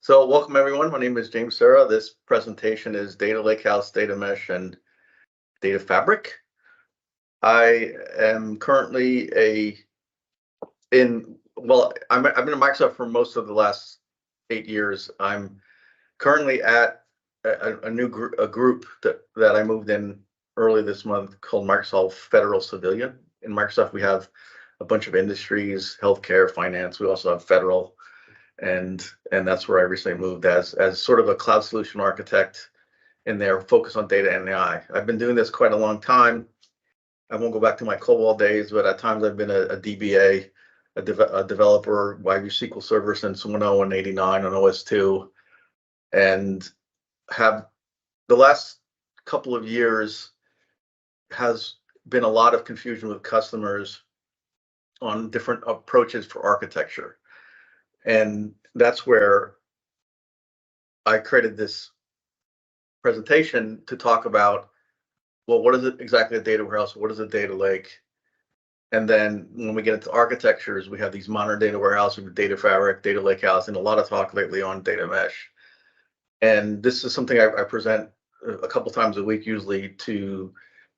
So welcome everyone. My name is James Serra. This presentation is Data Lakehouse, Data Mesh, and Data Fabric. I am currently I've been in Microsoft for most of the last 8 years. I'm currently at a group that I moved in early this month called Microsoft Federal Civilian. In Microsoft, we have a bunch of industries, healthcare, finance. We also have federal. And that's where I recently moved as sort of a cloud solution architect in their focus on data and AI. I've been doing this quite a long time. I won't go back to my COBOL days, but at times I've been a DBA, a developer. I use SQL Server since 1.0 and 89 on OS2, and have the last couple of years has been a lot of confusion with customers on different approaches for architecture. And that's where I created this presentation to talk about, well, what is it exactly a data warehouse? What is a data lake? And then when we get into architectures, we have these modern data warehouse, we have data fabric, data lakehouse, and a lot of talk lately on data mesh. And this is something I present a couple times a week, usually to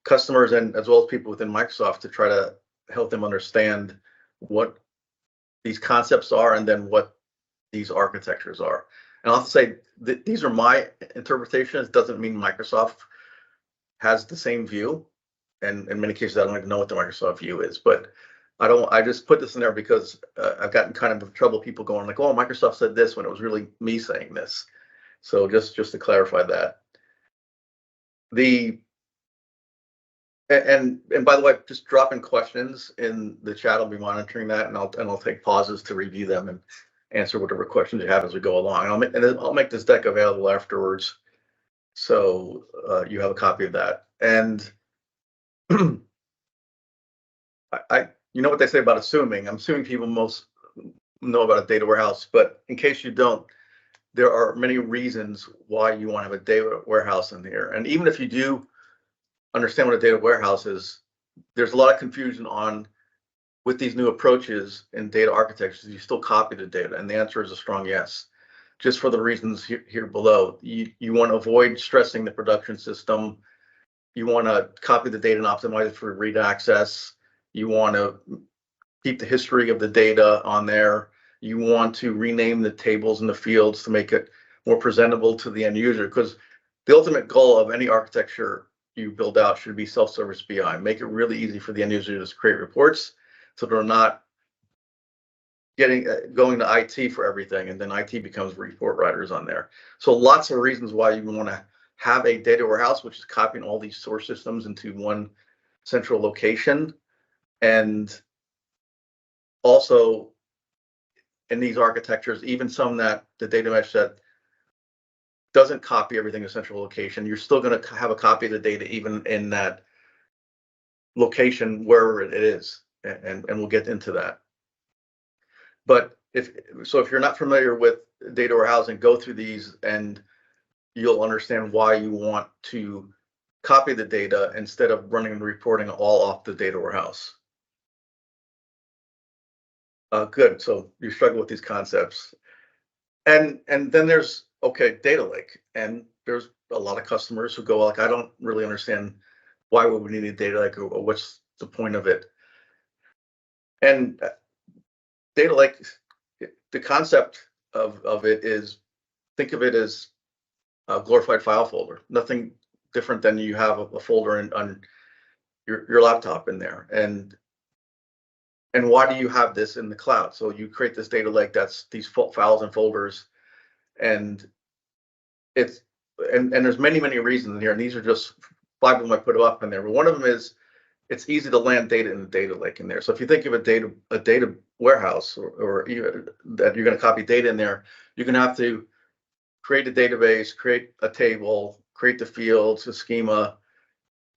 customers and as well as people within Microsoft, to try to help them understand what these concepts are and then what these architectures are. And I'll have to say that these are my interpretations. Doesn't mean Microsoft has the same view. And in many cases, I don't even know what the Microsoft view is. But I just put this in there because I've gotten kind of trouble, people going like, oh, Microsoft said this when it was really me saying this. So just to clarify that. And by the way, just drop in questions in the chat. I'll be monitoring that, and I'll take pauses to review them and answer whatever questions you have as we go along. I'll make this deck available afterwards, so you have a copy of that. And you know what they say about assuming. I'm assuming people most know about a data warehouse, but in case you don't, there are many reasons why you want to have a data warehouse in here. And even if you do understand what a data warehouse is, there's a lot of confusion on with these new approaches in data architectures. You still copy the data, and the answer is a strong yes, just for the reasons here below. You want to avoid stressing the production system. You want to copy the data and optimize it for read access. You want to keep the history of the data on there. You want to rename the tables and the fields to make it more presentable to the end user, because the ultimate goal of any architecture you build out should be self-service BI. Make it really easy for the end user to create reports, so they're not going to IT for everything, and then IT becomes report writers on there. So lots of reasons why you want to have a data warehouse, which is copying all these source systems into one central location. And also in these architectures, even some that the data mesh that doesn't copy everything in a central location, you're still going to have a copy of the data even in that location wherever it is, and we'll get into that. But if you're not familiar with data warehousing, go through these and you'll understand why you want to copy the data instead of running and reporting all off the data warehouse. Good. So you struggle with these concepts, and then there's data lake, and there's a lot of customers who go like, I don't really understand why would we need a data lake, or what's the point of it. And data lake, the concept of it is, think of it as a glorified file folder. Nothing different than you have a folder on your laptop in there. And why do you have this in the cloud? So you create this data lake that's these files and folders, and there's many reasons in here, and these are just 5 of them I put up in there. But one of them is it's easy to land data in the data lake in there. So if you think of a data warehouse or that you're going to copy data in there, you're going to have to create a database, create a table, create the fields, a schema,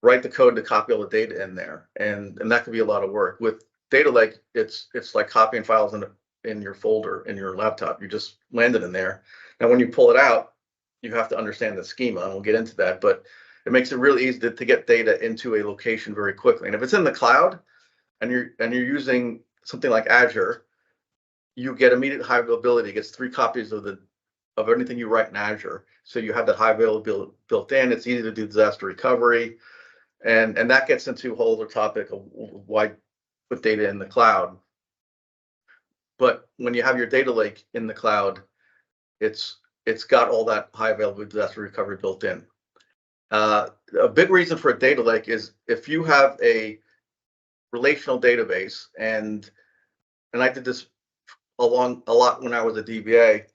write the code to copy all the data in there, and that could be a lot of work. With data lake, it's like copying files in your folder in your laptop. You just land it in there. Now, when you pull it out, you have to understand the schema, and we'll get into that. But it makes it really easy to get data into a location very quickly. And if it's in the cloud, and you're using something like Azure, you get immediate high availability. It gets 3 copies of the of anything you write in Azure. So you have that high availability built in. It's easy to do disaster recovery. And that gets into a whole other topic of why put data in the cloud. But when you have your data lake in the cloud, it's got all that high availability disaster recovery built in. A big reason for a data lake is if you have a relational database, and I did this a lot when I was a DBA,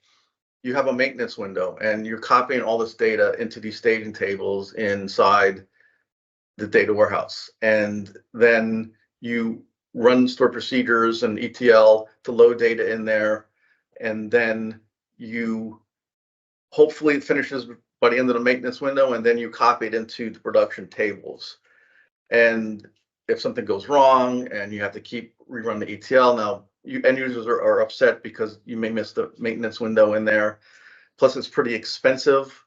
you have a maintenance window and you're copying all this data into these staging tables inside the data warehouse. And then you run stored procedures and ETL to load data in there. And then you hopefully it finishes by the end of the maintenance window, and then you copy it into the production tables. And if something goes wrong and you have to keep rerun the ETL, now end users are upset because you may miss the maintenance window in there. Plus, it's pretty expensive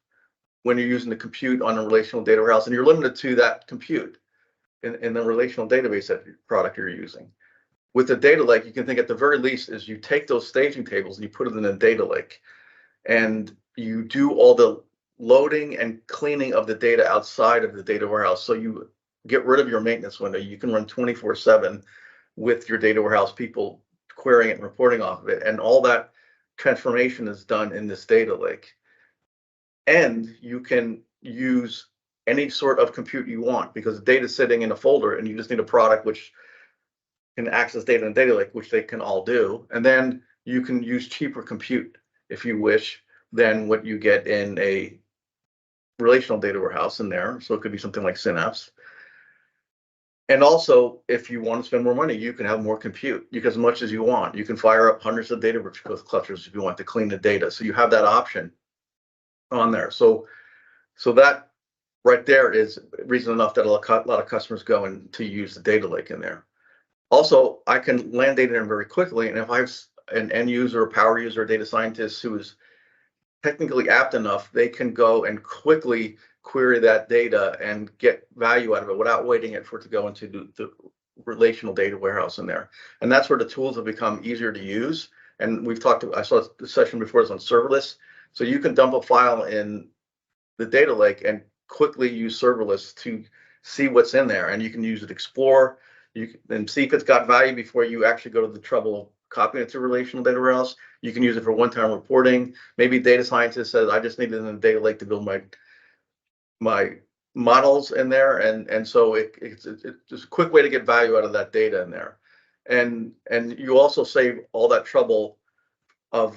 when you're using the compute on a relational data warehouse, and you're limited to that compute in the relational database product you're using. With the data lake, you can think at the very least is you take those staging tables and you put it in a data lake, and you do all the loading and cleaning of the data outside of the data warehouse. So you get rid of your maintenance window. You can run 24/7 with your data warehouse people querying it and reporting off of it. And all that transformation is done in this data lake. And you can use any sort of compute you want because the data is sitting in a folder and you just need a product which can access data in a data lake, which they can all do. And then you can use cheaper compute if you wish than what you get in a relational data warehouse in there. So it could be something like Synapse. And also, if you want to spend more money, you can have more compute. You can as much as you want. You can fire up hundreds of Databricks clusters if you want to clean the data. So you have that option on there. So that right there is reason enough that a lot of customers go in to use the data lake in there. Also, I can land data in very quickly. And if I have an end user, power user, data scientist who is technically apt enough, they can go and quickly query that data and get value out of it without waiting for it to go into the relational data warehouse in there. And that's where the tools have become easier to use. And we've talked, I saw the session before, it's on serverless. So you can dump a file in the data lake and quickly use serverless to see what's in there. And you can use it, explore, you can see if it's got value before you actually go to the trouble of copying it to relational data warehouse. You can use it for one-time reporting. Maybe data scientist says, I just need it in the data lake to build my models in there, and so it's a quick way to get value out of that data in there, and you also save all that trouble of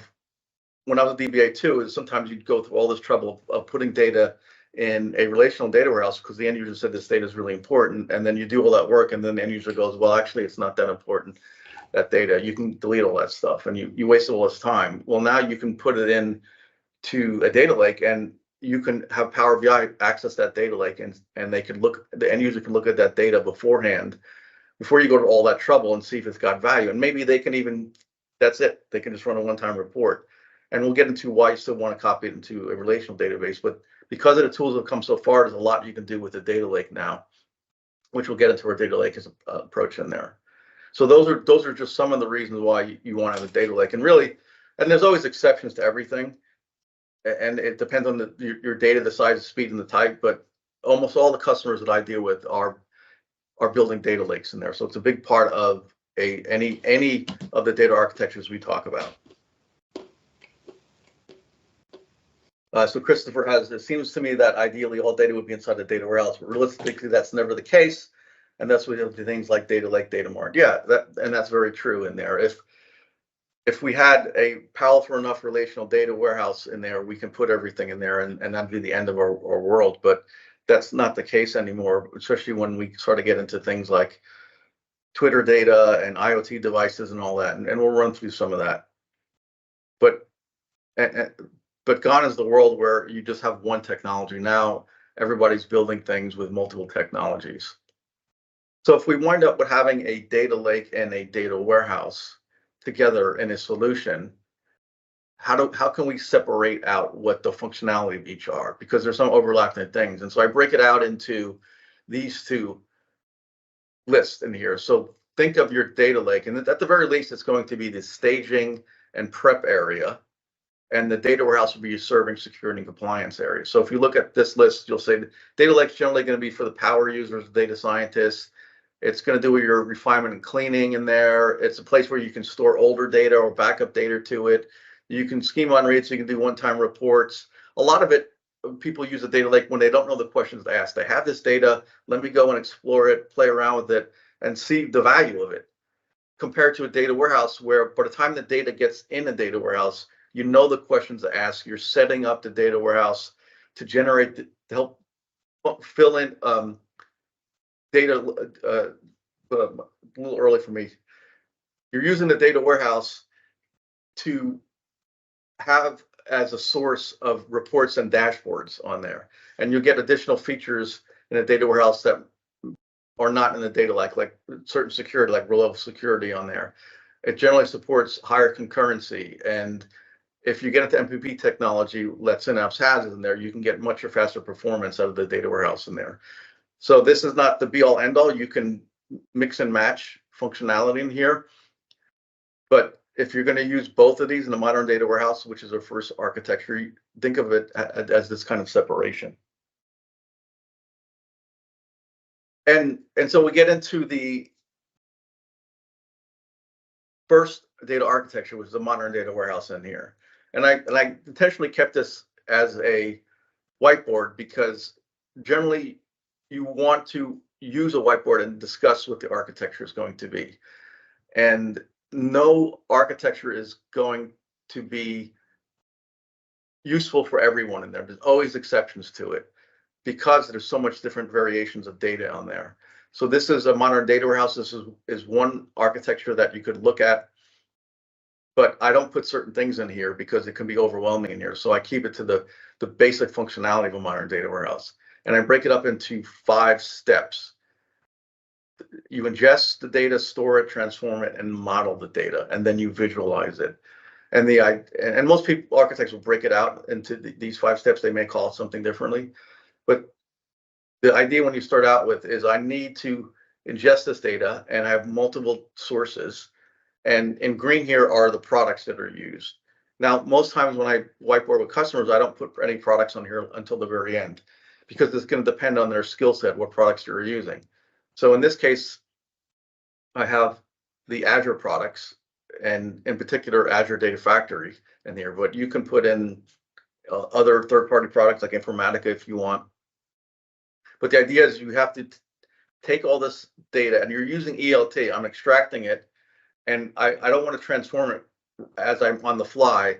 when I was a DBA too. Is sometimes you'd go through all this trouble of putting data in a relational data warehouse because the end user said this data is really important, and then you do all that work, and then the end user goes, well, actually, it's not that important. That data, you can delete all that stuff, and you wasted all this time. Well, now you can put it in to a data lake, and you can have Power BI access that data lake, and they can look, the end user can look at that data beforehand, before you go to all that trouble and see if it's got value. And maybe they can even, that's it, they can just run a one-time report. And we'll get into why you still want to copy it into a relational database. But because of the tools that have come so far, there's a lot you can do with the data lake now, which we'll get into our data lake as an approach in there. So those are just some of the reasons why you want to have a data lake. And really, and there's always exceptions to everything. And it depends on your data, the size, the speed, and the type. But almost all the customers that I deal with are building data lakes in there. So it's a big part of any of the data architectures we talk about. So Christopher has, it seems to me that ideally all data would be inside the data warehouse, but realistically that's never the case. And that's why we do things like data lake, data mart. Yeah, that's very true in there. If we had a powerful enough relational data warehouse in there, we can put everything in there, and that'd be the end of our world. But that's not the case anymore, especially when we start to get into things like Twitter data and IoT devices and all that. And we'll run through some of that. But gone is the world where you just have one technology. Now everybody's building things with multiple technologies. So if we wind up with having a data lake and a data warehouse together in a solution, how can we separate out what the functionality of each are? Because there's some overlapping things. And so I break it out into these two lists in here. So think of your data lake, and at the very least, it's going to be the staging and prep area. and the data warehouse will be serving security and compliance areas. So if you look at this list, you'll say data lake's generally going to be for the power users, data scientists. It's going to do your refinement and cleaning in there. It's a place where you can store older data or backup data to it. You can schema on read, so you can do one-time reports. A lot of it, people use a data lake when they don't know the questions to ask. They have this data, let me go and explore it, play around with it, and see the value of it. Compared to a data warehouse where by the time the data gets in a data warehouse, you know the questions to ask. You're setting up the data warehouse to generate, to help fill in data. A little early for me. You're using the data warehouse to have as a source of reports and dashboards on there, and you get additional features in a data warehouse that are not in the data like certain security, like row level security on there. It generally supports higher concurrency, and if you get into MPP technology that Synapse has in there, you can get much faster performance out of the data warehouse in there. So this is not the be all end all. You can mix and match functionality in here, but if you're going to use both of these in a modern data warehouse, which is our first architecture, think of it as this kind of separation. And so we get into the first data architecture, which is a modern data warehouse in here. And I intentionally kept this as a whiteboard because generally you want to use a whiteboard and discuss what the architecture is going to be. And no architecture is going to be useful for everyone in there. There's always exceptions to it because there's so much different variations of data on there. So this is a modern data warehouse. This is one architecture that you could look at, but I don't put certain things in here because it can be overwhelming in here. So I keep it to the basic functionality of a modern data warehouse. And I break it up into 5 steps. You ingest the data, store it, transform it, and model the data, and then you visualize it. And most people, architects, will break it out into these 5 steps. They may call it something differently, but the idea when you start out with is I need to ingest this data, and I have multiple sources. And in green here are the products that are used. Now, most times when I whiteboard with customers, I don't put any products on here until the very end because it's going to depend on their skill set, what products they're using. So in this case, I have the Azure products, and in particular, Azure Data Factory in here, but you can put in other third-party products like Informatica if you want. But the idea is you have to take all this data, and you're using ELT. I'm extracting it, and I don't want to transform it as I'm on the fly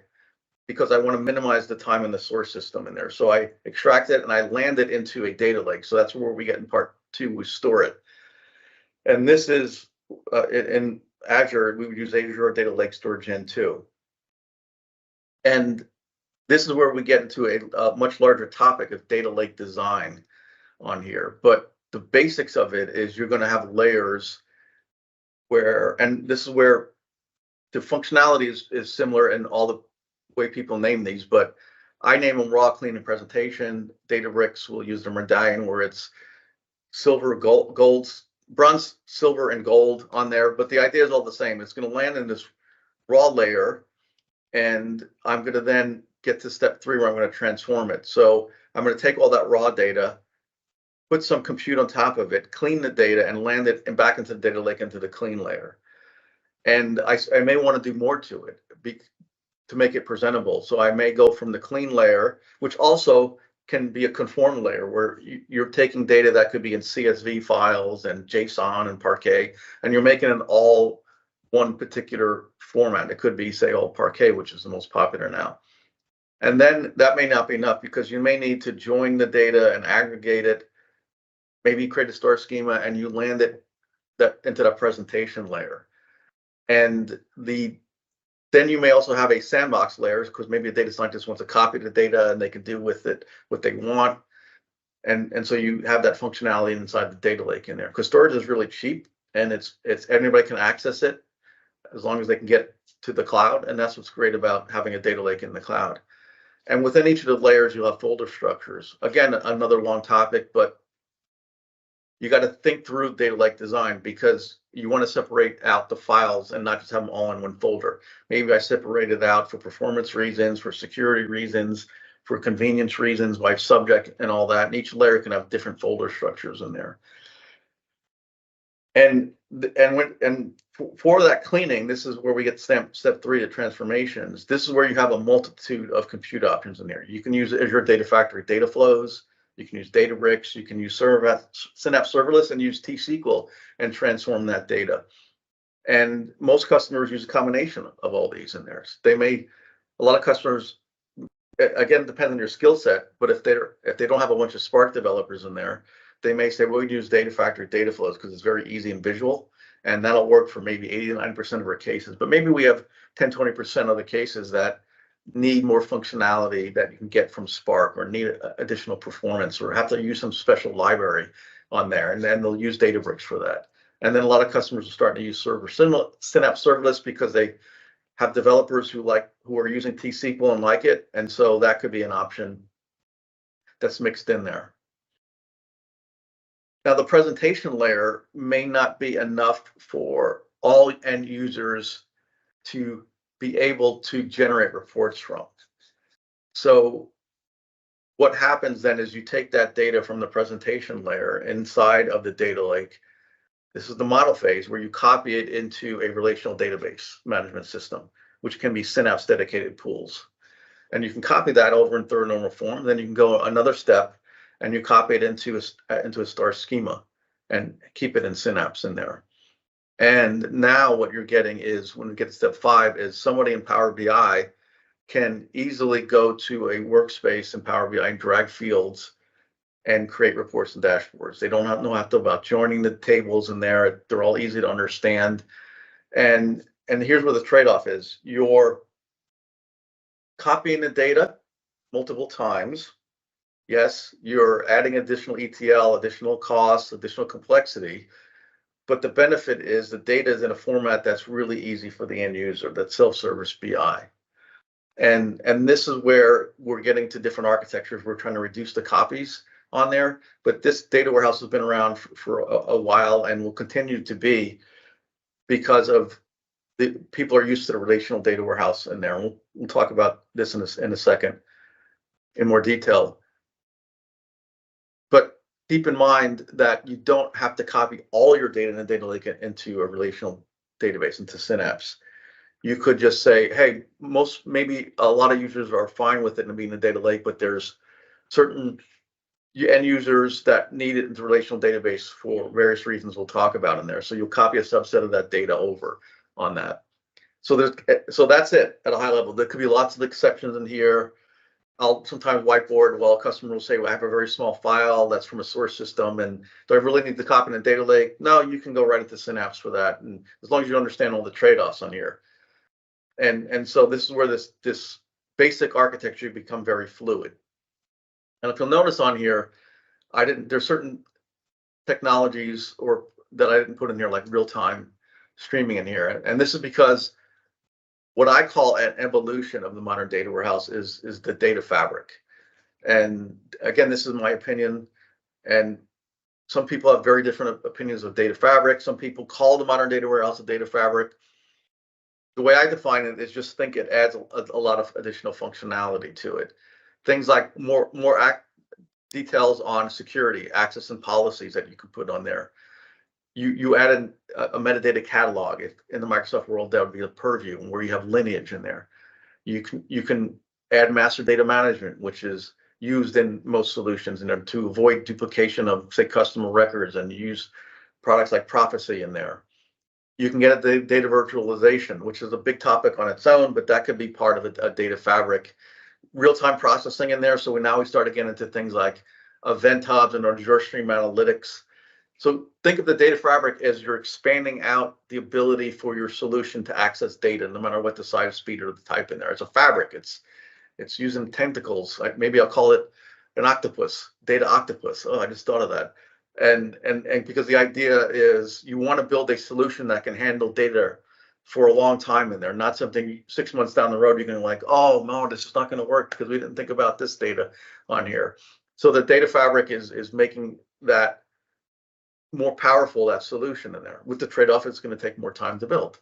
because I want to minimize the time in the source system in there. So I extract it and I land it into a data lake. So that's where we get in part 2, we store it. And this is in Azure, we would use Azure Data Lake Storage Gen 2. And this is where we get into a much larger topic of data lake design on here. But the basics of it is you're going to have layers where, and this is where the functionality is similar in all the way people name these, but I name them raw, clean, and presentation. Databricks will use the medallion where it's silver, gold, bronze, silver, and gold on there. But the idea is all the same. It's going to land in this raw layer, and I'm going to then get to step 3 where I'm going to transform it. So I'm going to take all that raw data, put some compute on top of it, clean the data, and land it back into the data lake into the clean layer. And I may want to do more to it to make it presentable. So I may go from the clean layer, which also can be a conform layer where you're taking data that could be in CSV files and JSON and Parquet, and you're making it all one particular format. It could be, say, all Parquet, which is the most popular now. And then that may not be enough because you may need to join the data and aggregate it, maybe create a store schema, and you land it into that presentation layer. And then you may also have a sandbox layer because maybe a data scientist wants to copy the data and they can do with it what they want. And so you have that functionality inside the data lake in there because storage is really cheap and it's anybody can access it as long as they can get to the cloud. And that's what's great about having a data lake in the cloud. And within each of the layers, you'll have folder structures. Again, another long topic, but you got to think through data lake design, because you want to separate out the files and not just have them all in one folder. Maybe I separate it out for performance reasons, for security reasons, for convenience reasons, by subject and all that. And each layer can have different folder structures in there. And for that cleaning, this is where we get step 3, the transformations. This is where you have a multitude of compute options in there. You can use Azure Data Factory data flows. You can use Databricks. You can use Synapse Serverless and use T-SQL and transform that data. And most customers use a combination of all these in there. A lot of customers, again, depends on your skill set, but if they don't have a bunch of Spark developers in there, they may say, well, we use Data Factory data flows because it's very easy and visual, and that'll work for maybe 80 to 90% of our cases. But maybe we have 10, 20% of the cases that need more functionality that you can get from Spark, or need additional performance, or have to use some special library on there, and then they'll use Databricks for that. And then a lot of customers are starting to use Synapse Serverless because they have developers who are using T-SQL and like it, and so that could be an option that's mixed in there. Now, the presentation layer may not be enough for all end users to be able to generate reports from. So what happens then is you take that data from the presentation layer inside of the data lake. This is the model phase where you copy it into a relational database management system, which can be Synapse dedicated pools. And you can copy that over in third normal form. Then you can go another step and you copy it into a star schema and keep it in Synapse in there. And now what you're getting is, when we get to step 5, is somebody in Power BI can easily go to a workspace in Power BI and drag fields and create reports and dashboards. They don't have to about joining the tables in there. They're all easy to understand. And here's where the trade-off is. You're copying the data multiple times. Yes, you're adding additional ETL, additional costs, additional complexity, but the benefit is the data is in a format that's really easy for the end user, that's self-service BI. And this is where we're getting to different architectures. We're trying to reduce the copies on there, but this data warehouse has been around for a while and will continue to be, because of the people are used to the relational data warehouse in there. We'll talk about this in a second in more detail. But keep in mind that you don't have to copy all your data in a data lake into a relational database, into Synapse. You could just say, hey, maybe a lot of users are fine with it and being in a data lake, but there's certain end users that need it into relational database for various reasons we'll talk about in there. So you'll copy a subset of that data over on that. So that's it at a high level. There could be lots of exceptions in here. I'll sometimes whiteboard. Well, a customer will say, well, I have a very small file that's from a source system, and do I really need to copy in a data lake? No, you can go right into Synapse for that, and as long as you understand all the trade-offs on here. And so this is where this basic architecture become very fluid. And if you'll notice on here, there's certain technologies that I didn't put in here, like real-time streaming in here. And this is because what I call an evolution of the modern data warehouse is the data fabric. And again, this is my opinion, and some people have very different opinions of data fabric. Some people call the modern data warehouse a data fabric. The way I define it is just think it adds a lot of additional functionality to it. Things like more details on security, access, and policies that you can put on there. You add a metadata catalog. In the Microsoft world, that would be a purview, where you have lineage in there. You can add master data management, which is used in most solutions in order to avoid duplication of, say, customer records, and use products like Prophecy in there. You can get a data virtualization, which is a big topic on its own, but that could be part of a data fabric. Real-time processing in there. So now we start to get into things like event hubs and Azure Stream Analytics. So think of the data fabric as you're expanding out the ability for your solution to access data, no matter what the size, speed, or the type in there. It's a fabric. It's using tentacles. Maybe I'll call it an octopus, data octopus. Oh, I just thought of that. And because the idea is you want to build a solution that can handle data for a long time in there, not something 6 months down the road you're going to like, oh no, this is not going to work because we didn't think about this data on here. So the data fabric is making that more powerful that solution in there. With the trade-off, it's going to take more time to build.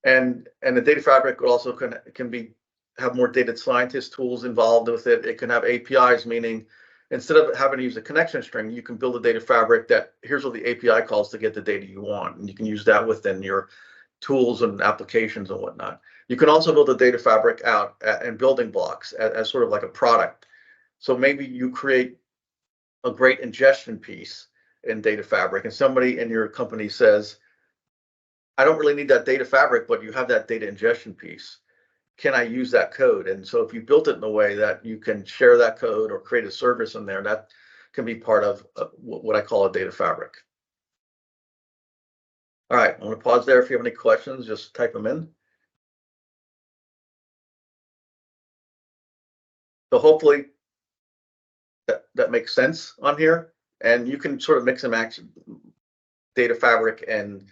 And the data fabric also can have more data scientist tools involved with it. It can have APIs, meaning instead of having to use a connection string, you can build a data fabric that here's all the API calls to get the data you want, and you can use that within your tools and applications and whatnot. You can also build a data fabric out and building blocks as sort of like a product. So maybe you create a great ingestion piece in data fabric, and somebody in your company says, I don't really need that data fabric, but you have that data ingestion piece. Can I use that code? And so if you built it in a way that you can share that code or create a service in there, that can be part of what I call a data fabric. All right, I'm going to pause there. If you have any questions, just type them in. So hopefully that makes sense on here. And you can sort of mix and match data fabric and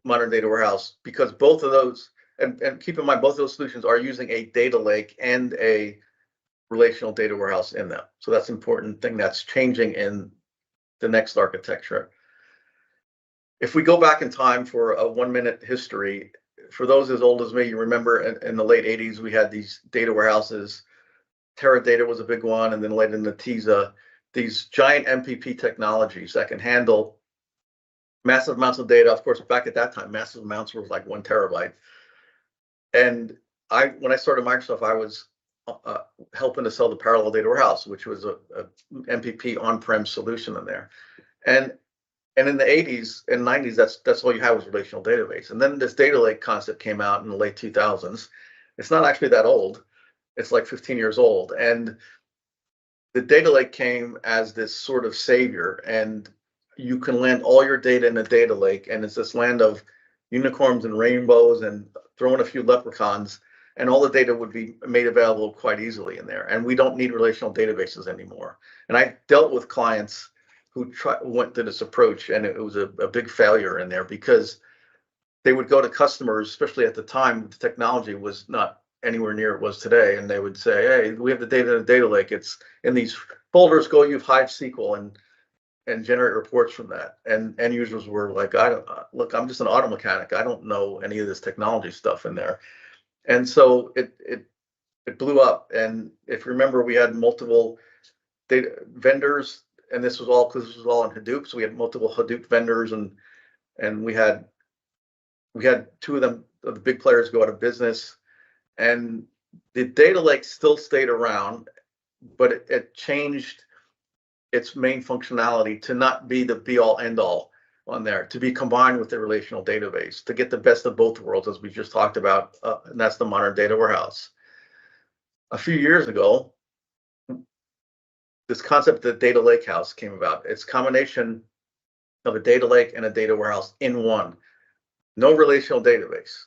modern data warehouse, because both of those, and keep in mind, both of those solutions are using a data lake and a relational data warehouse in them. So that's an important thing that's changing in the next architecture. If we go back in time for a 1-minute history, for those as old as me, you remember in the late 80s, we had these data warehouses. Teradata was a big one, and then later in Netezza, these giant MPP technologies that can handle massive amounts of data. Of course, back at that time, massive amounts were like 1 terabyte. And when I started Microsoft, I was helping to sell the parallel data warehouse, which was a MPP on-prem solution in there. And in the 80s and 90s, that's all you had was relational database. And then this data lake concept came out in the late 2000s. It's not actually that old. It's like 15 years old. And the data lake came as this sort of savior, and you can land all your data in a data lake, and it's this land of unicorns and rainbows and throw in a few leprechauns, and all the data would be made available quite easily in there. And we don't need relational databases anymore. And I dealt with clients who went to this approach, and it was a big failure in there, because they would go to customers, especially at the time, the technology was not anywhere near it was today, and they would say, hey, we have the data in a data lake. It's in these folders, go use Hive SQL and generate reports from that. And end users were like, look, I'm just an auto mechanic. I don't know any of this technology stuff in there. And so it blew up. And if you remember, we had multiple data vendors, and this was all because this was all in Hadoop. So we had multiple Hadoop vendors, and we had 2 of them, the big players, go out of business. And the data lake still stayed around, but it changed its main functionality to not be the be-all end-all on there, to be combined with the relational database, to get the best of both worlds, as we just talked about, and that's the modern data warehouse. A few years ago, this concept of the data lakehouse came about. It's a combination of a data lake and a data warehouse in one. No relational database,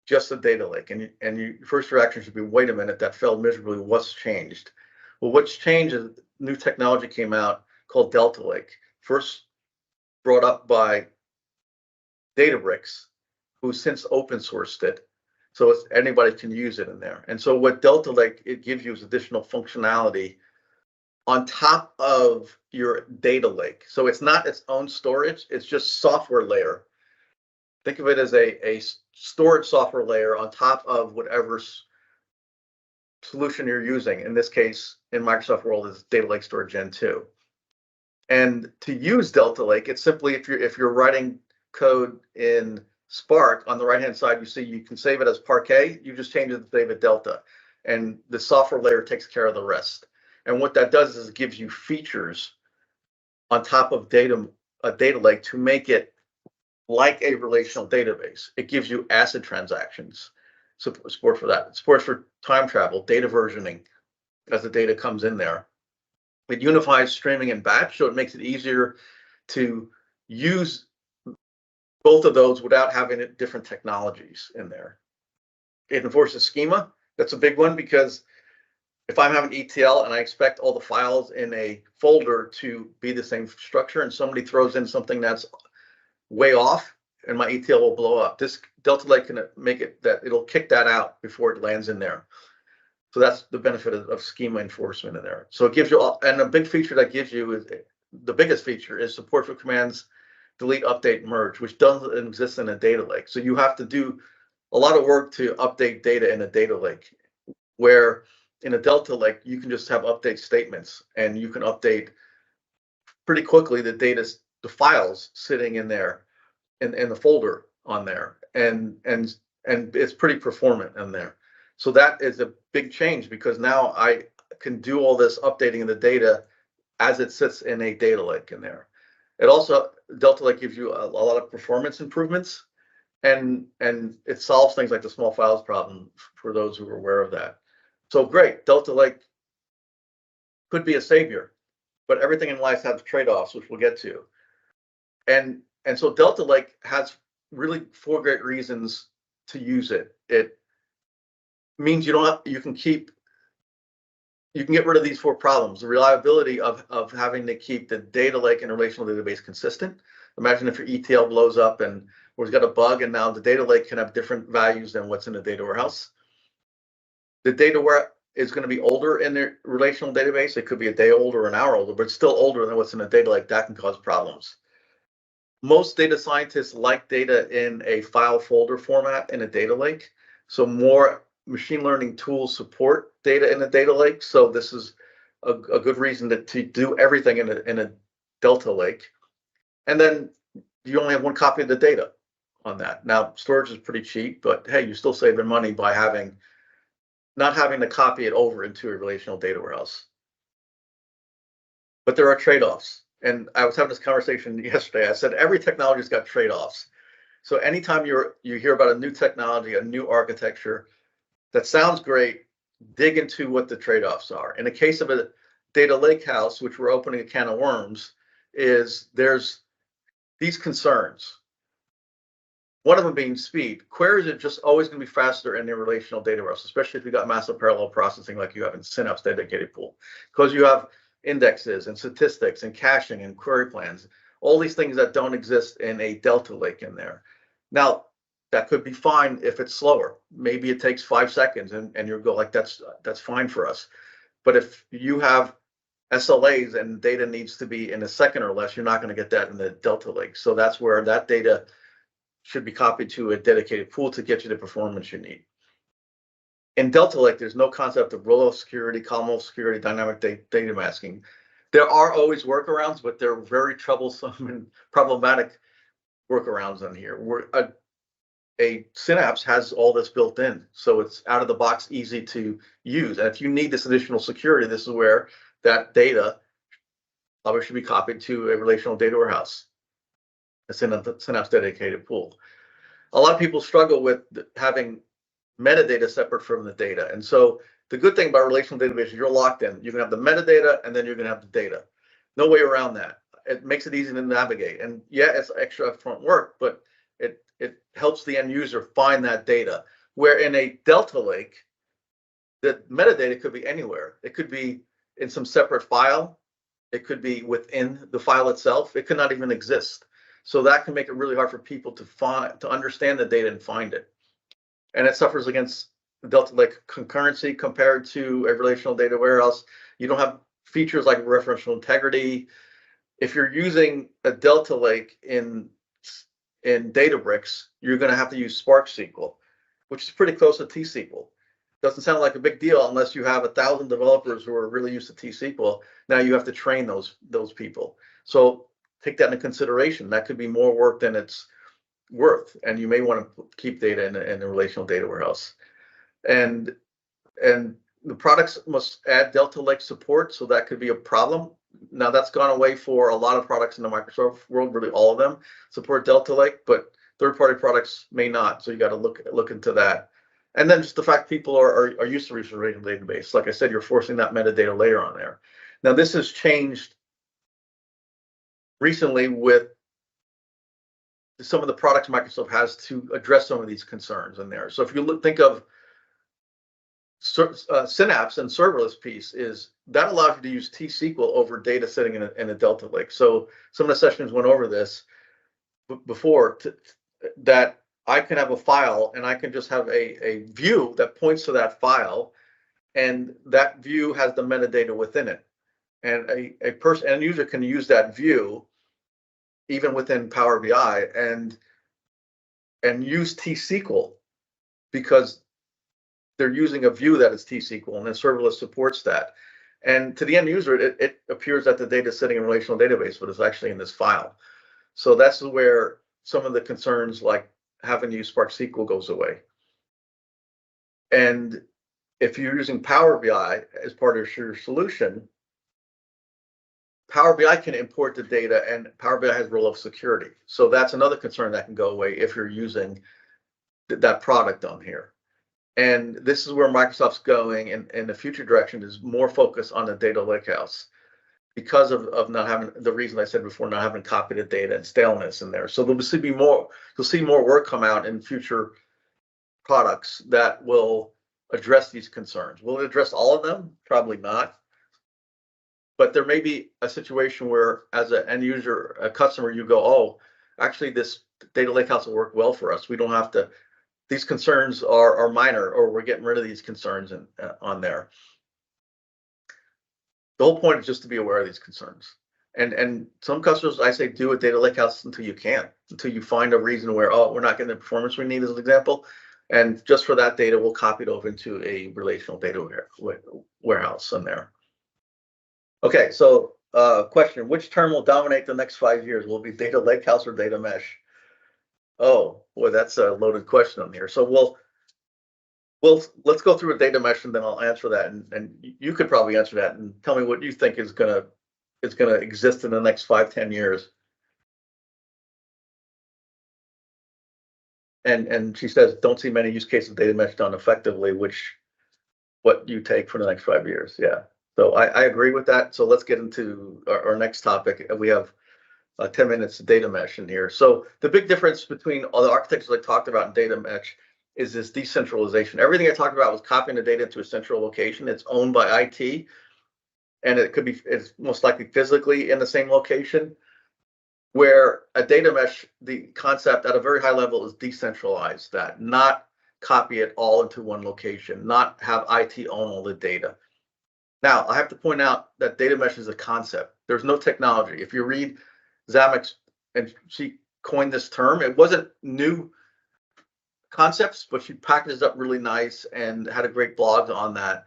just a data lake. And your first reaction should be, wait a minute, that failed miserably. What's changed? Well, what's changed is new technology came out called Delta Lake, first brought up by Databricks, who since open sourced it, so anybody can use it in there. And so what Delta Lake, it gives you is additional functionality on top of your data lake. So it's not its own storage, it's just software layer. Think of it as a storage software layer on top of whatever solution you're using. In this case, in Microsoft world, is Data Lake Storage Gen 2. And to use Delta Lake, it's simply, if you're writing code in Spark, on the right-hand side, you see you can save it as Parquet. You just change it to save it Delta. And the software layer takes care of the rest. And what that does is it gives you features on top of a data lake to make it like a relational database. It gives you ACID transactions, support for that. Support for time travel, data versioning as the data comes in there. It unifies streaming and batch, so it makes it easier to use both of those without having different technologies in there. It enforces schema. That's a big one, because if I'm having ETL and I expect all the files in a folder to be the same structure, and somebody throws in something that's way off, and my ETL will blow up. This Delta Lake can make it that it'll kick that out before it lands in there. So that's the benefit of schema enforcement in there. So it gives you all, and a big feature that gives you is the biggest feature is support for commands delete, update, merge, which doesn't exist in a data lake. So you have to do a lot of work to update data in a data lake, where in a Delta lake, you can just have update statements and you can update pretty quickly the data, the files sitting in there in the folder on there, and it's pretty performant in there. So that is a big change, because now I can do all this updating of the data as it sits in a data lake in there. It also, Delta Lake gives you a lot of performance improvements, and it solves things like the small files problem for those who are aware of that. So great, Delta Lake could be a savior, but everything in life has trade-offs, which we'll get to. And so Delta Lake has really 4 great reasons to use it. It means you can get rid of these 4 problems. The reliability of having to keep the data lake and relational database consistent. Imagine if your ETL blows up and we've got a bug, and now the data lake can have different values than what's in the data warehouse. The data warehouse is going to be older in the relational database. It could be a day old or an hour older, but it's still older than what's in a data lake. That can cause problems. Most data scientists like data in a file folder format in a data lake. So more machine learning tools support data in a data lake. So this is a good reason to do everything in a Delta lake. And then you only have 1 copy of the data on that. Now, storage is pretty cheap, but hey, you're still saving money by not having to copy it over into a relational data warehouse. But there are trade-offs. And I was having this conversation yesterday. I said every technology's got trade-offs. So anytime you hear about a new technology, a new architecture that sounds great, dig into what the trade-offs are. In the case of a data lakehouse, which we're opening a can of worms, there's these concerns. One of them being speed. Queries are just always going to be faster in the relational data warehouse, especially if you got massive parallel processing like you have in Synapse Dedicated Pool, because you have indexes and statistics and caching and query plans, all these things that don't exist in a Delta lake in there. Now, that could be fine if it's slower. Maybe it takes 5 seconds and you'll go like, that's fine for us. But if you have SLAs and data needs to be in a second or less, you're not going to get that in the Delta lake. So that's where that data should be copied to a dedicated pool to get you the performance you need. In Delta Lake, there's no concept of row security, column security, dynamic data masking. There are always workarounds, but they're very troublesome and problematic workarounds on here. A Synapse has all this built in, so it's out of the box, easy to use. And if you need this additional security, this is where that data probably should be copied to a relational data warehouse. It's in a Synapse dedicated pool. A lot of people struggle with having metadata separate from the data. And so the good thing about relational database is you're locked in. You can have the metadata and then you're going to have the data. No way around that. It makes it easy to navigate. And yeah, it's extra upfront work, but it helps the end user find that data. Where in a Delta lake, the metadata could be anywhere. It could be in some separate file. It could be within the file itself. It could not even exist. So that can make it really hard for people to understand the data and find it. And it suffers against Delta Lake concurrency compared to a relational data warehouse. You don't have features like referential integrity. If you're using a Delta Lake in Databricks, you're going to have to use Spark SQL, which is pretty close to T-SQL. Doesn't sound like a big deal unless you have 1,000 developers who are really used to T-SQL. Now you have to train those people. So take that into consideration. That could be more work than it's worth, and you may want to keep data in a relational data warehouse. And the products must add Delta Lake support, so that could be a problem. Now that's gone away for a lot of products in the Microsoft world. Really, all of them support Delta Lake, but third-party products may not. So you got to look into that. And then just the fact people are used to relational database. Like I said, you're forcing that metadata layer on there. Now this has changed recently with some of the products Microsoft has to address some of these concerns in there. So if you think of Synapse and serverless piece, is that allows you to use T-SQL over data sitting in a Delta Lake. So some of the sessions went over this before, that I can have a file and I can just have a view that points to that file, and that view has the metadata within it. and a person end user can use that view even within Power BI and use T-SQL because they're using a view that is T-SQL, and then serverless supports that. And to the end user, it appears that the data is sitting in a relational database, but it's actually in this file. So that's where some of the concerns like having to use Spark SQL goes away. And if you're using Power BI as part of your solution, Power BI can import the data, and Power BI has role of security. So that's another concern that can go away if you're using that product on here. And this is where Microsoft's going in the future direction, is more focus on the data lakehouse because of not having, the reason I said before, not having copied the data and staleness in there. So there'll be more, you'll see more work come out in future products that will address these concerns. Will it address all of them? Probably not. But there may be a situation where, as an end user, a customer, you go, oh, actually this data lakehouse will work well for us. We don't have to, these concerns are minor, or we're getting rid of these concerns on there. The whole point is just to be aware of these concerns. And some customers, I say, do a data lakehouse until you can't, until you find a reason where, oh, we're not getting the performance we need, as an example. And just for that data, we'll copy it over into a relational data warehouse in there. Okay, so question, which term will dominate the next 5 years? Will it be data lakehouse or data mesh? Oh, boy, that's a loaded question on here. So let's go through a data mesh, and then I'll answer that. And you could probably answer that and tell me what you think is gonna exist in the next 5-10 years. And she says, don't see many use cases of data mesh done effectively, what you take for the next 5 years. Yeah. So I agree with that. So let's get into our next topic. We have 10 minutes of data mesh in here. So the big difference between all the architectures I talked about in data mesh is this decentralization. Everything I talked about was copying the data into a central location. It's owned by IT, and it's most likely physically in the same location. Where a data mesh, the concept at a very high level is decentralize that, not copy it all into one location, not have IT own all the data. Now, I have to point out that data mesh is a concept. There's no technology. If you read Zammix, and she coined this term, it wasn't new concepts, but she packaged it up really nice and had a great blog on that.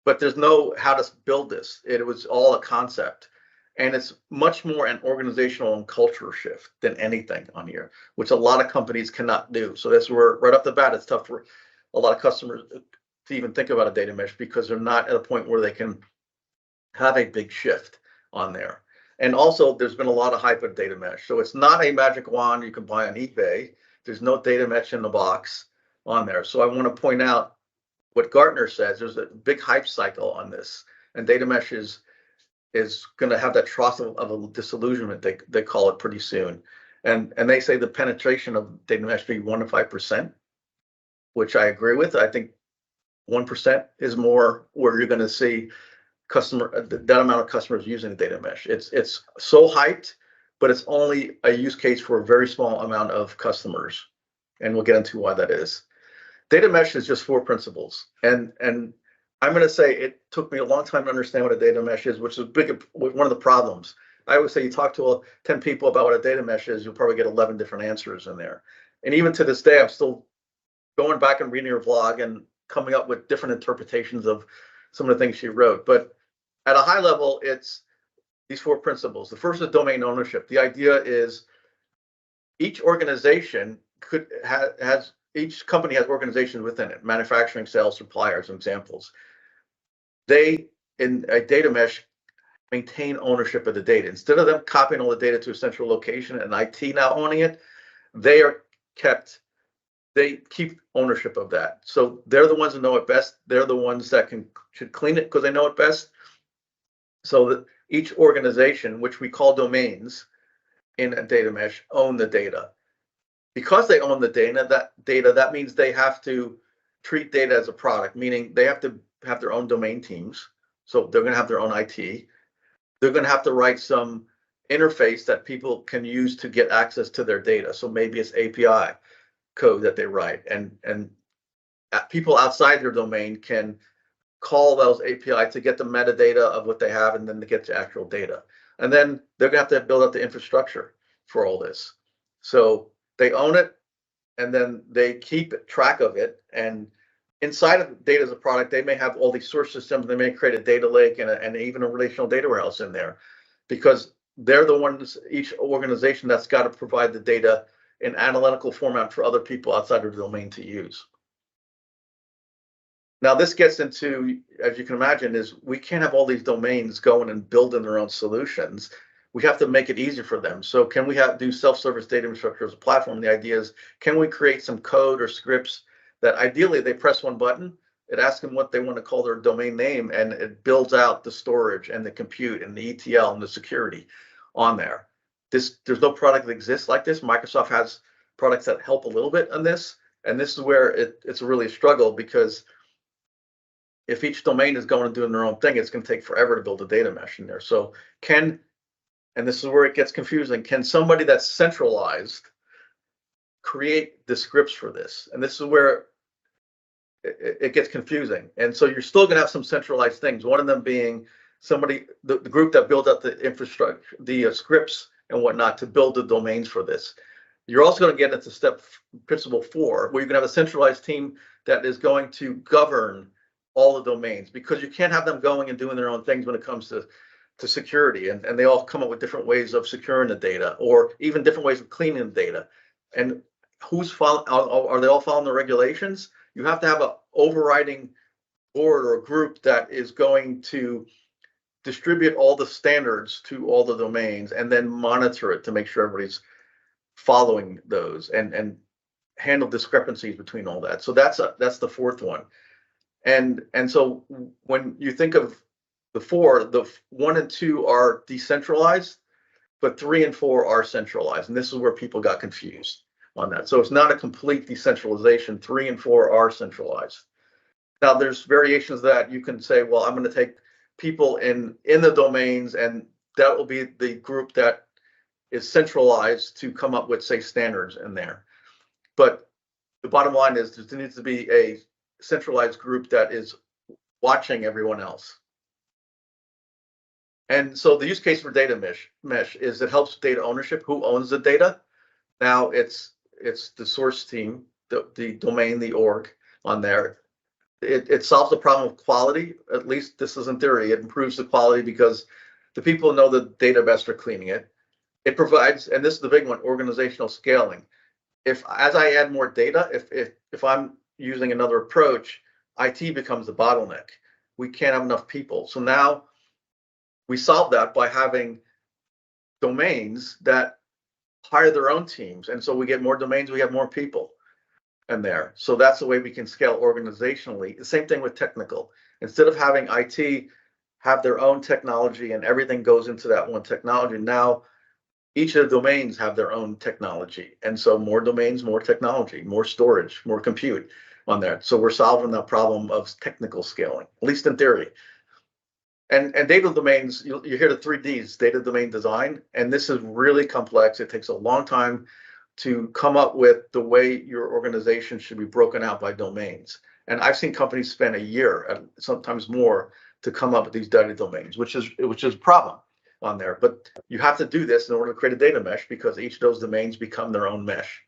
But there's no how to build this. It was all a concept. And it's much more an organizational and culture shift than anything on here, which a lot of companies cannot do. So that's where, right off the bat, it's tough for a lot of customers to even think about a data mesh, because they're not at a point where they can have a big shift on there. And also, there's been a lot of hype of data mesh. So it's not a magic wand you can buy on eBay. There's no data mesh in the box on there. So I want to point out what Gartner says. There's a big hype cycle on this, and data mesh is going to have that trough of a disillusionment, they call it, pretty soon. And they say the penetration of data mesh be 1 to 5%, which I agree with. I think 1% is more where you're going to see that amount of customers using the data mesh. It's so hyped, but it's only a use case for a very small amount of customers. And we'll get into why that is. Data mesh is just 4 principles. And I'm going to say it took me a long time to understand what a data mesh is, which is one of the problems. I always say you talk to 10 people about what a data mesh is, you'll probably get 11 different answers in there. And even to this day, I'm still going back and reading her blog and coming up with different interpretations of some of the things she wrote. But at a high level, it's these 4 principles. The first is domain ownership. The idea is each organization each company has organizations within it, manufacturing, sales, suppliers, examples. They, in a data mesh, maintain ownership of the data. Instead of them copying all the data to a central location and IT now owning it, they keep ownership of that. So they're the ones that know it best. They're the ones that should clean it because they know it best. So that each organization, which we call domains in a data mesh, own the data. Because they own the data, that means they have to treat data as a product, meaning they have to have their own domain teams. So they're going to have their own IT. They're going to have to write some interface that people can use to get access to their data. So maybe it's API code that they write, and people outside their domain can call those API to get the metadata of what they have and then to get the actual data. And then they're going to have to build up the infrastructure for all this. So they own it and then they keep track of it. And inside of data as a product, they may have all these source systems. They may create a data lake and even a relational data warehouse in there, because they're the ones, each organization, that's got to provide the data in analytical format for other people outside of the domain to use. Now, this gets into, as you can imagine, is we can't have all these domains going and building their own solutions. We have to make it easier for them. So can we do self-service data infrastructure as a platform? The idea is, can we create some code or scripts that ideally they press one button, it asks them what they want to call their domain name, and it builds out the storage and the compute and the ETL and the security on there. There's no product that exists like this. Microsoft has products that help a little bit on this, and this is where it's really a struggle, because if each domain is going and doing their own thing, it's going to take forever to build a data mesh in there. So and this is where it gets confusing, can somebody that's centralized create the scripts for this? And this is where it gets confusing. And so you're still going to have some centralized things. One of them being the group that builds up the infrastructure, the scripts and whatnot to build the domains for this. You're also going to get into principle 4, where you're going to have a centralized team that is going to govern all the domains, because you can't have them going and doing their own things when it comes to security, and they all come up with different ways of securing the data, or even different ways of cleaning the data. And who's following? Are they all following the regulations? You have to have an overriding board or a group that is going to distribute all the standards to all the domains and then monitor it to make sure everybody's following those and handle discrepancies between all that. So that's the 4th one. And so when you think of the 4, the 1 and 2 are decentralized, but 3 and 4 are centralized. And this is where people got confused on that. So it's not a complete decentralization. 3 and 4 are centralized. Now there's variations that you can say, well, I'm going to take people in the domains, and that will be the group that is centralized to come up with, say, standards in there. But the bottom line is there needs to be a centralized group that is watching everyone else. And so the use case for data mesh is it helps data ownership. Who owns the data? Now it's the source team, the domain, the org on there. It solves the problem of quality. At least this is in theory. It improves the quality because the people know the data best are cleaning it. It provides, and this is the big one, organizational scaling. As I add more data, if I'm using another approach, IT becomes the bottleneck. We can't have enough people. So now we solve that by having domains that hire their own teams. And so we get more domains, we have more people in there. So that's the way we can scale organizationally. The same thing with technical. Instead of having IT have their own technology and everything goes into that one technology, now each of the domains have their own technology. And so more domains, more technology, more storage, more compute on there. So we're solving that problem of technical scaling, at least in theory. And data domains, you hear the 3 Ds, data domain design, and this is really complex. It takes a long time to come up with the way your organization should be broken out by domains. And I've seen companies spend a year, sometimes more, to come up with these data domains, which is a problem on there. But you have to do this in order to create a data mesh, because each of those domains become their own mesh.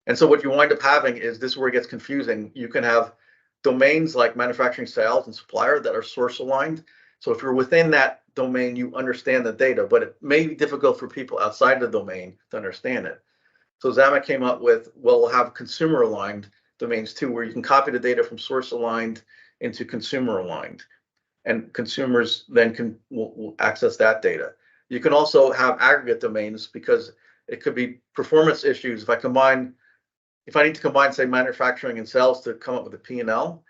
And so what you wind up having is, this is where it gets confusing. You can have domains like manufacturing, sales, and supplier that are source aligned. So if you're within that domain, you understand the data, but it may be difficult for people outside the domain to understand it. So Zamet came up with, well, we'll have consumer aligned domains too, where you can copy the data from source aligned into consumer aligned, and consumers then will access that data. You can also have aggregate domains, because it could be performance issues. If I need to combine, say, manufacturing and sales to come up with a P&L,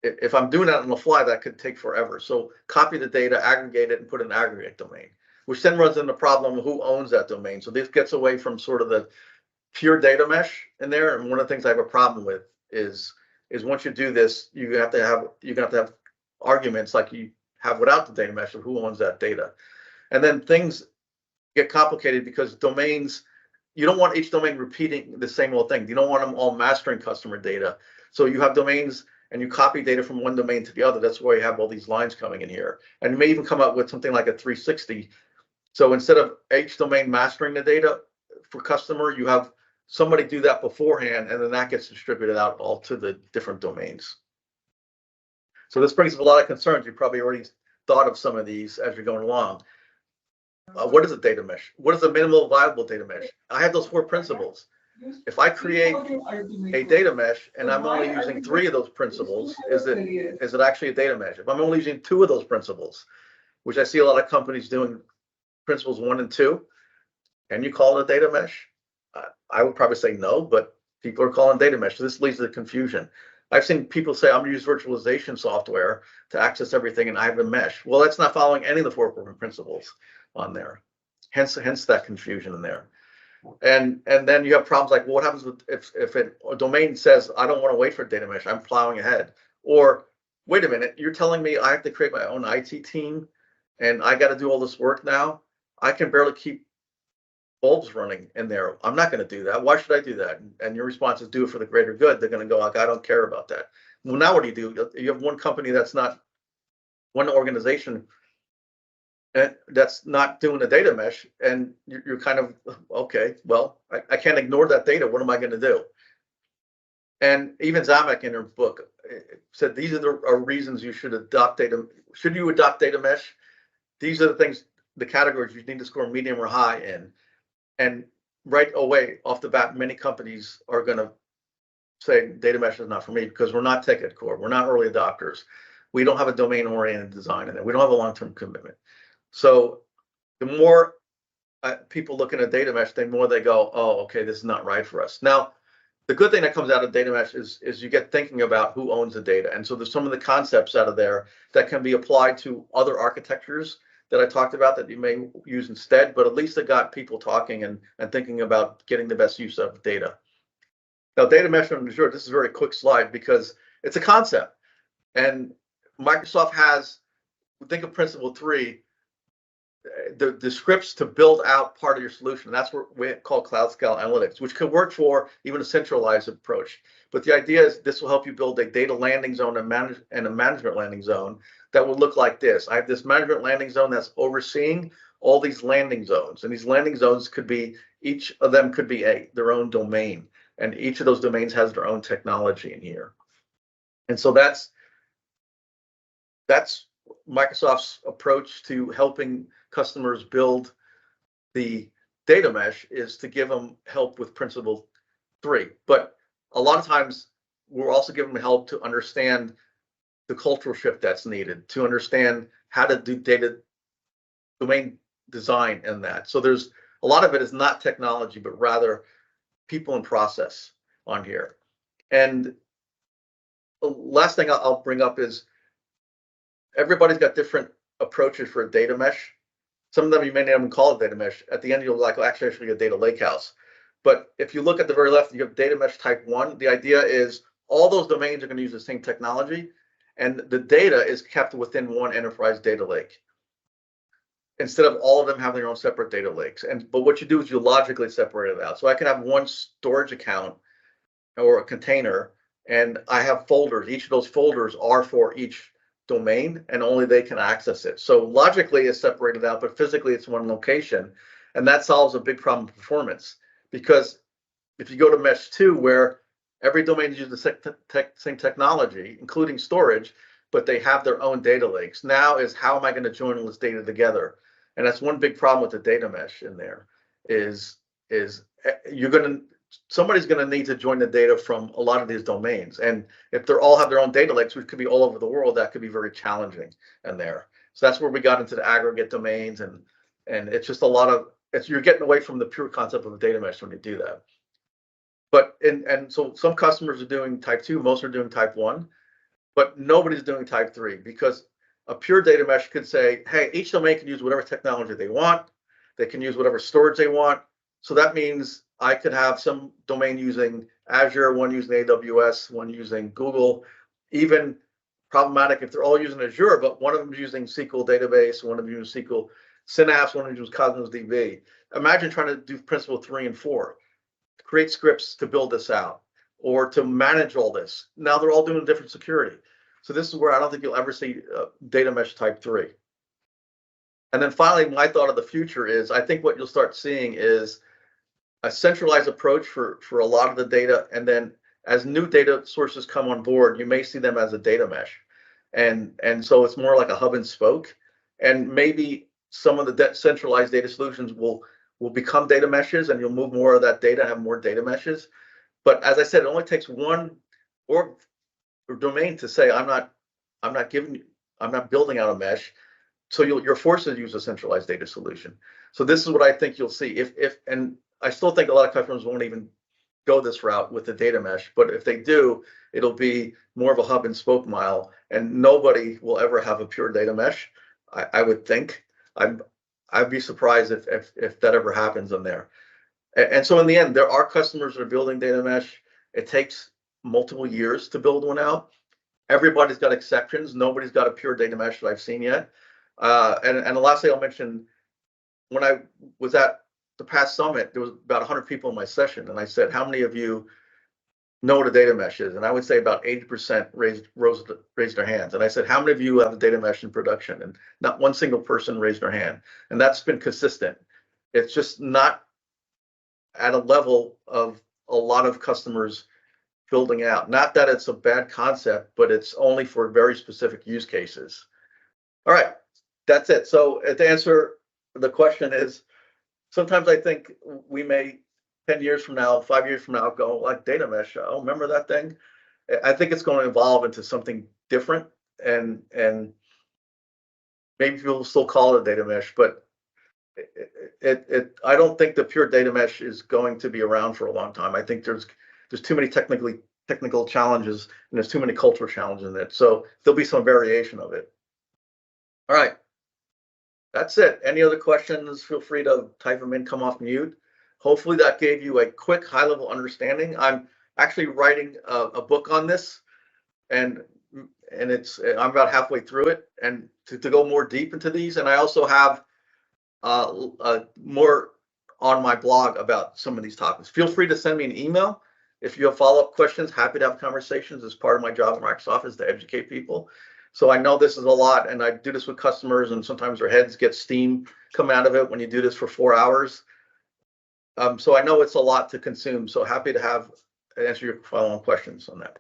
if I'm doing that on the fly, that could take forever. So copy the data, aggregate it, and put an aggregate domain, which then runs into the problem of who owns that domain. So this gets away from sort of the pure data mesh in there. And one of the things I have a problem with is once you do this, you're gonna have to have arguments like you have without the data mesh of who owns that data. And then things get complicated because domains, you don't want each domain repeating the same old thing. You don't want them all mastering customer data. So you have domains, and you copy data from one domain to the other. That's why you have all these lines coming in here. And you may even come up with something like a 360. So instead of each domain mastering the data for customer, you have somebody do that beforehand, and then that gets distributed out all to the different domains. So this brings up a lot of concerns. You probably already thought of some of these as you're going along. What is a data mesh? What is a minimal viable data mesh? I have those 4 principles. If I create a data mesh and I'm only using 3 of those principles, is it actually a data mesh? If I'm only using 2 of those principles, which I see a lot of companies doing principles 1 and 2, can you call it a data mesh? I would probably say no, but people are calling data mesh. So this leads to confusion. I've seen people say, I'm going to use virtualization software to access everything, and I have a mesh. Well, that's not following any of the 4 principles on there. Hence that confusion in there. And then you have problems like, well, what happens with if a domain says, I don't want to wait for a data mesh, I'm plowing ahead. Or, wait a minute, you're telling me I have to create my own IT team and I got to do all this work now? I can barely keep bulbs running in there. I'm not going to do that. Why should I do that? And your response is, do it for the greater good. They're going to go like, I don't care about that. Well, now what do? You have one company that's not, one organization that's not doing a data mesh, and you're kind of, okay, well, I can't ignore that data. What am I going to do? And even Zamek in her book said these are the reasons you should adopt data. Should you adopt data mesh? These are the things, the categories you need to score medium or high in. And right away, off the bat, many companies are going to say data mesh is not for me because we're not tech at core. We're not early adopters. We don't have a domain-oriented design in it. We don't have a long-term commitment. So the more people look at a data mesh, the more they go, oh, okay, this is not right for us. Now, the good thing that comes out of data mesh is you get thinking about who owns the data. And so there's some of the concepts out of there that can be applied to other architectures that I talked about that you may use instead, but at least it got people talking and thinking about getting the best use of data. Now, data mesh on Azure, this is a very quick slide because it's a concept. And Microsoft has, think of principle 3, the scripts to build out part of your solution. That's what we call cloud scale analytics, which could work for even a centralized approach. But the idea is this will help you build a data landing zone and a management landing zone that will look like this. I have this management landing zone that's overseeing all these landing zones. And these landing zones could be, each of them could be their own domain. And each of those domains has their own technology in here. And so that's Microsoft's approach to helping customers build the data mesh, is to give them help with principle 3. But a lot of times we're also giving them help to understand the cultural shift that's needed, to understand how to do data domain design in that. So there's a lot of it is not technology, but rather people and process on here. And the last thing I'll bring up is everybody's got different approaches for a data mesh. Some of them you may not even call it data mesh. At the end, you'll like actually a data lakehouse. But if you look at the very left, you have data mesh type 1. The idea is all those domains are going to use the same technology, and the data is kept within one enterprise data lake, instead of all of them having their own separate data lakes. But what you do is you logically separate it out. So I can have one storage account or a container, and I have folders. Each of those folders are for each domain, and only they can access it. So logically it's separated out, but physically it's one location. And that solves a big problem of performance, because if you go to mesh 2, where every domain uses the same technology, including storage, but they have their own data lakes, now is how am I going to join all this data together? And that's one big problem with the data mesh in there, is somebody's going to need to join the data from a lot of these domains. And if they all have their own data lakes, which could be all over the world, that could be very challenging in there. So that's where we got into the aggregate domains, and it's just a lot of, you're getting away from the pure concept of a data mesh when you do that. But and so some customers are doing type 2, most are doing type 1, but nobody's doing type 3, because a pure data mesh could say, hey, each domain can use whatever technology they want. They can use whatever storage they want. So that means I could have some domain using Azure, one using AWS, one using Google. Even problematic if they're all using Azure, but one of them is using SQL database, one of them using SQL Synapse, one of them uses Cosmos DB. Imagine trying to do principle 3 and 4, create scripts to build this out. or to manage all this. Now they're all doing different security. So this is where I don't think you'll ever see data mesh type 3. And then finally, my thought of the future is, I think what you'll start seeing is a centralized approach for a lot of the data. And then as new data sources come on board, you may see them as a data mesh. And so it's more like a hub and spoke. And maybe some of the centralized data solutions will become data meshes, and you'll move more of that data, have more data meshes. But as I said, it only takes one org or domain to say, I'm not building out a mesh. So you're forced to use a centralized data solution. So this is what I think you'll see. And I still think a lot of customers won't even go this route with the data mesh, but if they do, it'll be more of a hub and spoke model, and nobody will ever have a pure data mesh. I would think. I'd be surprised if that ever happens on there. And so in the end, there are customers that are building data mesh. It takes multiple years to build one out. Everybody's got exceptions. Nobody's got a pure data mesh that I've seen yet. And the last thing I'll mention, when I was at the past summit, there was about 100 people in my session, and I said, how many of you know what a data mesh is? And I would say about 80% raised their hands. And I said, how many of you have a data mesh in production? And not one single person raised their hand. And that's been consistent. It's just not at a level of a lot of customers building out. Not that it's a bad concept, but it's only for very specific use cases. All right, that's it. So to answer the question is, sometimes I think we may 10 years from now, 5 years from now, go like data mesh. Oh, remember that thing? I think it's going to evolve into something different, and maybe people still call it a data mesh, but I don't think the pure data mesh is going to be around for a long time. I think there's too many technical challenges, and there's too many cultural challenges in it. So there'll be some variation of it. All right, that's it. Any other questions? Feel free to type them in, come off mute. Hopefully that gave you a quick high-level understanding. I'm actually writing a book on this, and I'm about halfway through it, and to go more deep into these. And I also have more on my blog about some of these topics. Feel free to send me an email if you have follow-up questions. Happy to have conversations. As part of my job at Microsoft is to educate people. So I know this is a lot, and I do this with customers, and sometimes their heads get steam come out of it when you do this for 4 hours. So I know it's a lot to consume. So happy to answer your follow-on questions on that.